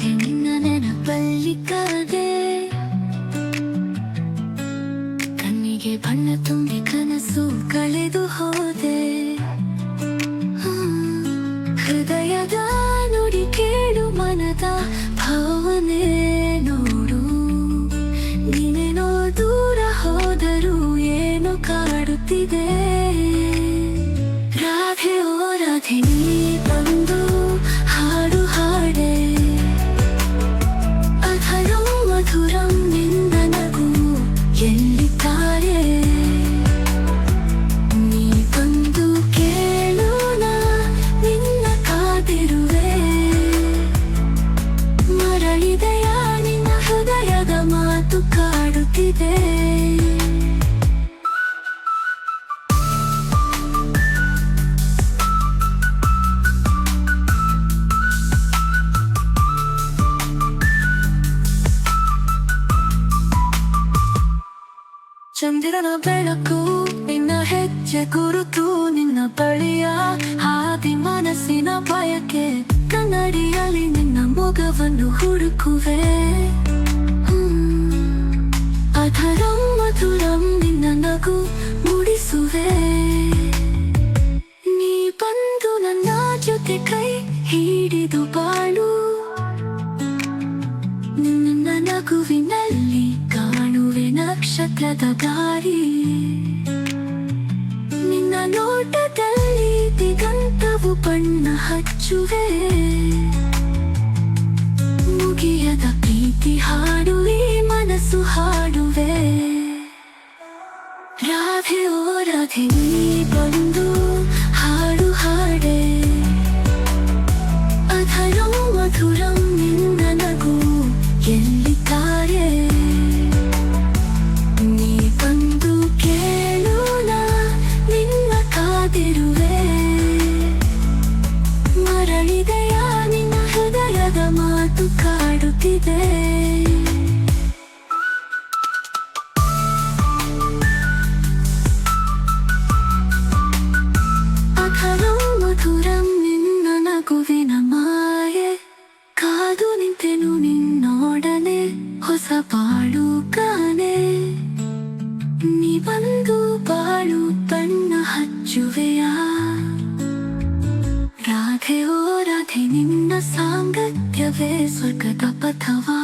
ನಿನ್ನ ನೆನಪಲ್ಲಿ ಕಾದೆ, ಕಣ್ಣಿಗೆ ಬಣ್ಣ ತುಂಬಿ ಕನಸು ಕಳೆದು ಹೋದೆ. ಹೃದಯದ ನುಡಿ ಕೇಳು, ಮನದ ಭಾವನೆ ನೋಡು. ನೀನೇನೋ ದೂರ ಹೋದರೂ ಏನೋ ಕಾಡುತ್ತಿದೆ. ರಾಧೆ ಓ ರಾಧೆ, ನೀ ಬಂದು ಹಾಡು ಹಾಡೆ. ಅಧರಂ ಮಧುರಂ ನಿನ್ನ ನಗು ಎಲ್ಲಿದ್ದಾರೆ? ನೀ ಬಂದು ಕೇಳು, ನಾ ನಿನ್ನ ಕಾದಿರುವೆ. ಮರಳಿದೆಯ ನಿನ್ನ ಹೃದಯದ ಮಾತು ಕಾಡುತ್ತಿದೆ. ಚಂದಿರನ ಬೆಳಕು, ನಿನ್ನ ಹೆಜ್ಜೆ ಗುರುತು, ನಿನ್ನ ಬಳಿಯ ಹಾದಿ ಮನಸ್ಸಿನ ಬಯಕೆ. ಕನ್ನಡಿಯಲ್ಲಿ ನಿನ್ನ ಮೊಗವನ್ನು ಹುಡುಕುವೆ. ಅಧರಂ ಮಧುರಂ ನಿನ್ನ ನಗು ಮೂಡಿಸುವೆ. ನೀ ಬಂದು ನನ್ನ ಜೊತೆ ಕೈ ಹಿಡಿದು ಬಾಳು. ನಿನ್ನ ನಗುವಿನಲ್ಲಿ ಕಾಣುವೆ ನಕ್ಷತ್ರದ ದಾರಿ. ನಿನ್ನ ನೋಟದಲ್ಲಿ ದಿಗಂತವು ಬಣ್ಣ ಹಚ್ಚುವೆ. ಮುಗಿಯದ ಪ್ರೀತಿ ಹಾಡು ಈ ಮನಸ್ಸು ಹಾಡುವೆ. ರಾಧೆ ಓ ರಾಧೆ, ನೀ ಬಂದು ಹಾಡು ಹಾಡೆ. ಅಧರಂ ಮಧುರಂ ನಿನ್ನ ನಗು ಎಲ್ಲಿದ್ದಾರೆ? ನೀ ಬಂದು ಕೇಳು, ನಾ ನಿನ್ನ ಕಾದಿರುವೆ. ಮರಳಿದೆಯ ನಿನ್ನ ಹೃದಯದ ಮಾತು ಕಾಡುತ್ತಿದೆ. ಅಧರಂ ಮಧುರಂ ನಿನ್ನ ನಗುವಿನ ಮಾಯೆ. ಕಾದು ನಿಂತೆನು ನಿನ್ನೊಡನೆ ಹೊಸ ಬಾಳು ಕಾಣೆ. ನೀ ಬಂದು ಬಾಳು ಬಣ್ಣ ಹಚ್ಚುವೆಯ. ರಾಧೆ ಓ ರಾಧೆ, ನಿನ್ನ ಸಾಂಗತ್ಯವೇ ಸ್ವರ್ಗದ ಪಥವಾ.